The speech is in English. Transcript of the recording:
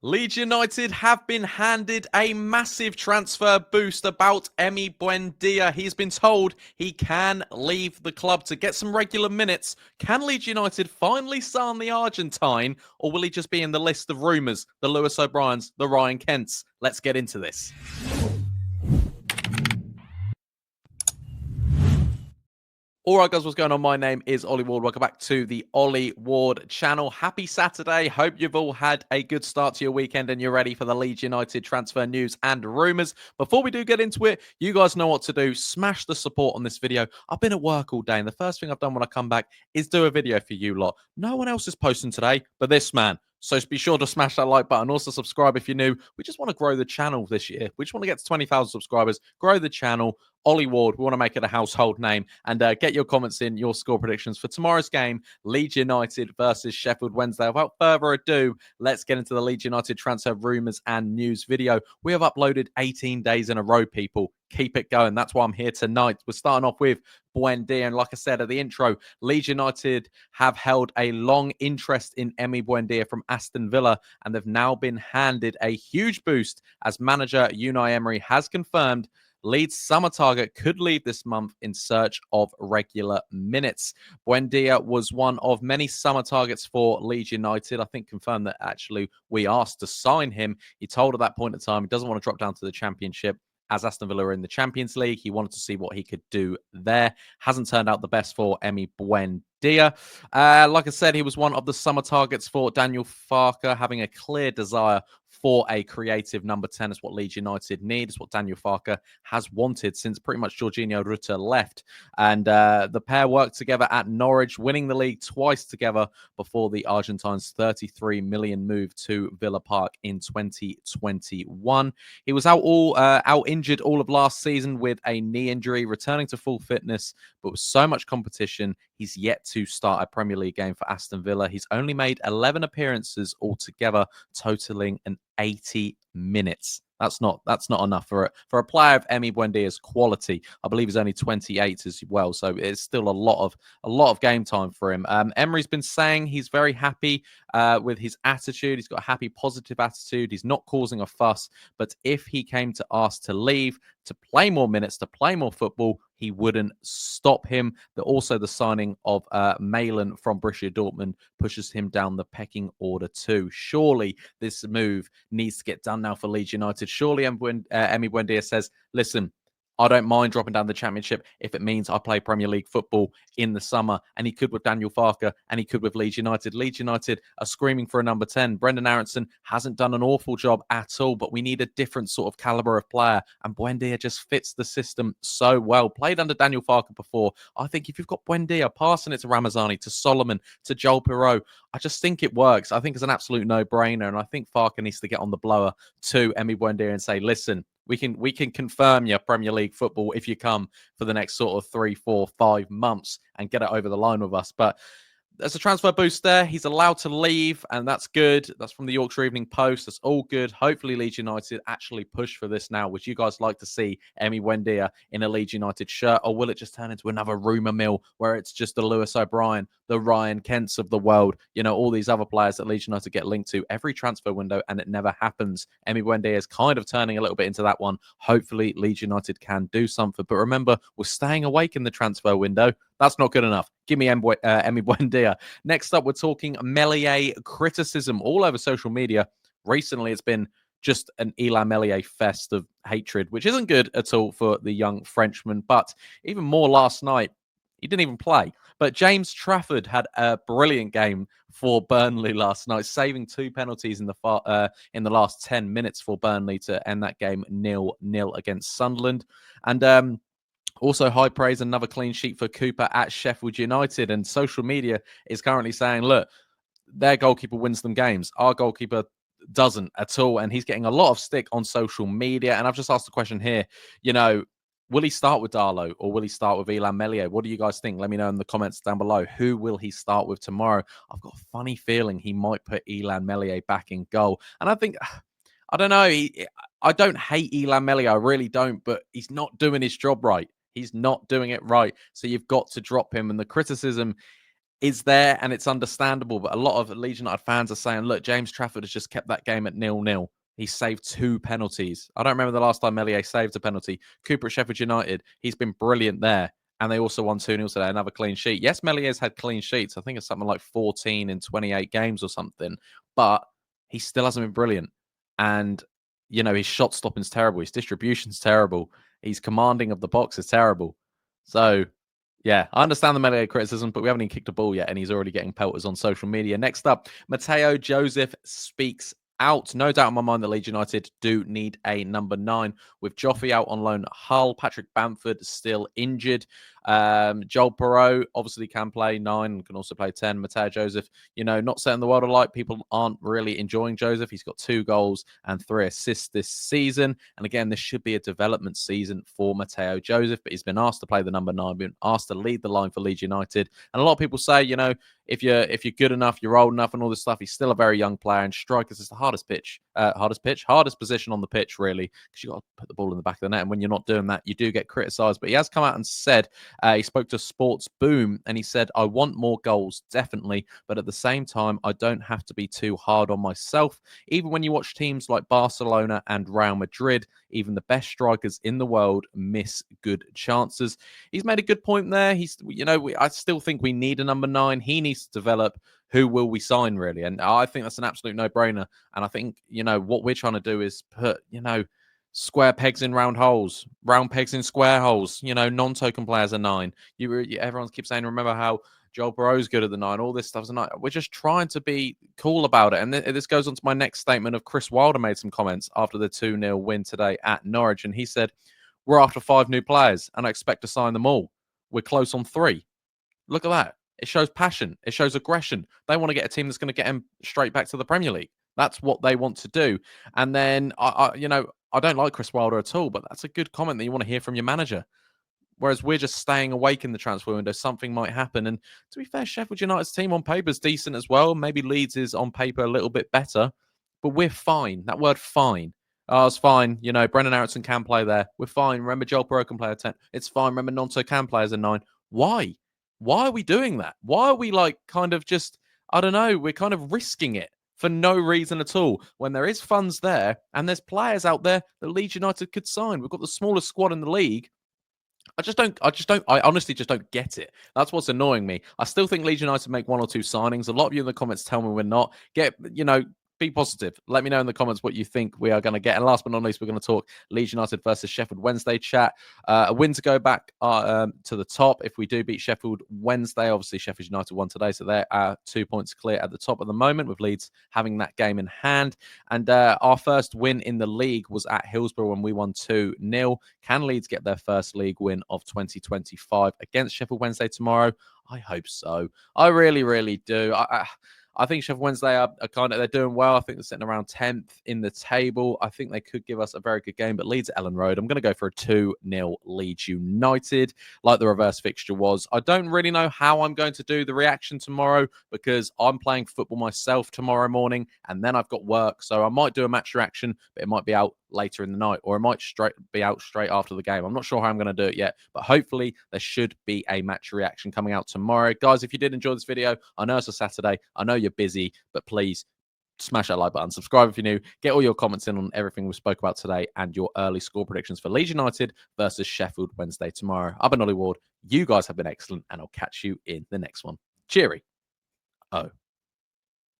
Leeds United have been handed a massive transfer boost about Emi Buendia. He's been told he can leave the club to get some regular minutes. Can Leeds United finally sign the Argentine, or will he just be in the list of rumours? The Lewis O'Briens, the Ryan Kents. Let's get into this. All right, guys, what's going on? My name is Ollie Ward. Welcome back to the Ollie Ward channel. Happy Saturday. Hope you've all had a good start to your weekend and you're ready for the Leeds United transfer news and rumours. Before we do get into it, you guys know what to do. Smash the support on this video. I've been at work all day, and the first thing I've done when I come back is do a video for you lot. No one else is posting today but this man. So be sure to smash that like button. Also subscribe if you're new. We just want to grow the channel this year. We just want to get to 20,000 subscribers, grow the channel. Ollie Ward, we want to make it a household name. And get your comments in, your score predictions for tomorrow's game, Leeds United versus Sheffield Wednesday. Without further ado, let's get into the Leeds United transfer rumours and news video. We have uploaded 18 days in a row, people. Keep it going. That's why I'm here tonight. We're starting off with Buendia. And like I said at the intro, Leeds United have held a long interest in Emi Buendia from Aston Villa, and they've now been handed a huge boost as manager Unai Emery has confirmed Leeds' summer target could leave this month in search of regular minutes. Buendia was one of many summer targets for Leeds United. I think confirmed that actually we asked to sign him. He told at that point in time he doesn't want to drop down to the Championship. As Aston Villa are in the Champions League, he wanted to see what he could do there. Hasn't turned out the best for Emi Buendia. Like I said, he was one of the summer targets for Daniel Farke, having a clear desire for a creative number 10 is what Leeds United need. It's what Daniel Farke has wanted since pretty much Jorginho Rutter left. And the pair worked together at Norwich, winning the league twice together before the Argentine's 33 million move to Villa Park in 2021. He was out injured all of last season with a knee injury, returning to full fitness, but with so much competition, he's yet to start a Premier League game for Aston Villa. He's only made 11 appearances altogether, totaling an 80 minutes. That's not enough for a player of Emi Buendia's quality. I believe he's only 28 as well, so it's still a lot of game time for him. Emery's been saying he's very happy with his attitude. He's got a happy, positive attitude. He's not causing a fuss. But if he came to ask to leave, to play more minutes, to play more football, he wouldn't stop him. Also, the signing of Malin from Borussia Dortmund pushes him down the pecking order too. Surely this move needs to get done now for Leeds United. Surely Emi Buendia says, listen, I don't mind dropping down the Championship if it means I play Premier League football in the summer. And he could with Daniel Farke, and he could with Leeds United. Leeds United are screaming for a number 10. Brendan Aronson hasn't done an awful job at all, but we need a different sort of caliber of player. And Buendia just fits the system so well. Played under Daniel Farke before. I think if you've got Buendia passing it to Ramazani, to Solomon, to Joel Pirou, I just think it works. I think it's an absolute no-brainer. And I think Farke needs to get on the blower to Emi Buendia and say, listen, we can confirm your Premier League football if you come for the next sort of 3, 4, 5 months and get it over the line with us. But there's a transfer boost there. He's allowed to leave, and that's good. That's from the Yorkshire Evening Post. That's all good. Hopefully, Leeds United actually push for this now. Would you guys like to see Emi Buendia in a Leeds United shirt, or will it just turn into another rumour mill where it's just the Lewis O'Brien, the Ryan Kents of the world, all these other players that Leeds United get linked to every transfer window, and it never happens? Emi Buendia is kind of turning a little bit into that one. Hopefully, Leeds United can do something. But remember, we're staying awake in the transfer window. That's not good enough. Give me Emi Buendia. Next up, we're talking Meslier criticism all over social media. Recently, it's been just an Illan Meslier fest of hatred, which isn't good at all for the young Frenchman. But even more last night, he didn't even play. But James Trafford had a brilliant game for Burnley last night, saving 2 penalties in the last 10 minutes for Burnley to end that game 0-0 against Sunderland. And also, high praise, another clean sheet for Cooper at Sheffield United. And social media is currently saying, look, their goalkeeper wins them games. Our goalkeeper doesn't at all. And he's getting a lot of stick on social media. And I've just asked the question here, will he start with Darlow or will he start with Illan Meslier? What do you guys think? Let me know in the comments down below. Who will he start with tomorrow? I've got a funny feeling he might put Illan Meslier back in goal. And I think, I don't know, I don't hate Illan Meslier. I really don't, but he's not doing his job right. He's not doing it right. So you've got to drop him. And the criticism is there, and it's understandable. But a lot of Leeds United fans are saying, look, James Trafford has just kept that game at 0-0. He saved 2 penalties. I don't remember the last time Meslier saved a penalty. Cooper at Sheffield United, he's been brilliant there. And they also won 2-0 today, another clean sheet. Yes, Melier's had clean sheets. I think it's something like 14 in 28 games or something. But he still hasn't been brilliant. And, his shot stopping's terrible. His distribution's terrible. His commanding of the box is terrible. So, yeah, I understand the Meslier criticism, but we haven't even kicked a ball yet, and he's already getting pelters on social media. Next up, Mateo Joseph speaks out. No doubt in my mind that Leeds United do need a number 9. With Joffrey out on loan at Hull, Patrick Bamford still injured. Joel Perreault obviously can play 9, can also play 10. Mateo Joseph, not setting the world alight. People aren't really enjoying Joseph. He's got 2 goals and 3 assists this season. And again, this should be a development season for Mateo Joseph, but he's been asked to play the number 9, been asked to lead the line for Leeds United. And a lot of people say, if you're good enough, you're old enough and all this stuff, he's still a very young player, and strikers is the hardest position on the pitch, really, because you got to put the ball in the back of the net. And when you're not doing that, you do get criticised. But he has come out and said, he spoke to Sports Boom, and he said, I want more goals, definitely, but at the same time, I don't have to be too hard on myself. Even when you watch teams like Barcelona and Real Madrid, even the best strikers in the world miss good chances. He's made a good point there. I still think we need a number 9. He needs to develop. Who will we sign, really? And I think that's an absolute no-brainer. And I think, what we're trying to do is put, square pegs in round holes, round pegs in square holes. Non-token players are 9. Everyone keeps saying, remember how Joel Burrow's good at the 9. All this stuff's a 9. We're just trying to be cool about it. And this goes on to my next statement of Chris Wilder made some comments after the 2-0 win today at Norwich. And he said, we're after 5 new players and I expect to sign them all. We're close on 3. Look at that. It shows passion. It shows aggression. They want to get a team that's going to get them straight back to the Premier League. That's what they want to do. And then, I don't like Chris Wilder at all, but that's a good comment that you want to hear from your manager. Whereas we're just staying awake in the transfer window. Something might happen. And to be fair, Sheffield United's team on paper is decent as well. Maybe Leeds is on paper a little bit better, but we're fine. That word fine. Oh, it's fine. Brendan Eriksson can play there. We're fine. Remember, Joel Perreault can play a 10. It's fine. Remember, Nonto can play as a 9. Why? Why are we doing that? Why are we I don't know, we're kind of risking it for no reason at all when there is funds there and there's players out there that Leeds United could sign. We've got the smallest squad in the league. I honestly just don't get it. That's what's annoying me. I still think Leeds United make 1 or 2 signings. A lot of you in the comments tell me we're not. Be positive. Let me know in the comments what you think we are going to get. And last but not least, we're going to talk Leeds United versus Sheffield Wednesday chat. A win to go back to the top if we do beat Sheffield Wednesday. Obviously, Sheffield United won today, so they're 2 points clear at the top at the moment, with Leeds having that game in hand. And our first win in the league was at Hillsborough when we won 2-0. Can Leeds get their first league win of 2025 against Sheffield Wednesday tomorrow? I hope so. I really, really do. I think Sheffield Wednesday are they're doing well. I think they're sitting around 10th in the table. I think they could give us a very good game, but Leeds at Ellen Road, I'm going to go for a 2-0 Leeds United, like the reverse fixture was. I don't really know how I'm going to do the reaction tomorrow because I'm playing football myself tomorrow morning and then I've got work. So I might do a match reaction, but it might be out later in the night, or it might be out straight after the game. I'm not sure how I'm going to do it yet, but hopefully there should be a match reaction coming out tomorrow. Guys, if you did enjoy this video, I know it's a Saturday, I know you're busy, but please smash that like button, subscribe if you're new, get all your comments in on everything we spoke about today and your early score predictions for Leeds United versus Sheffield Wednesday tomorrow. I've been Ollie Ward. You guys have been excellent, and I'll catch you in the next one. Cheery. Oh.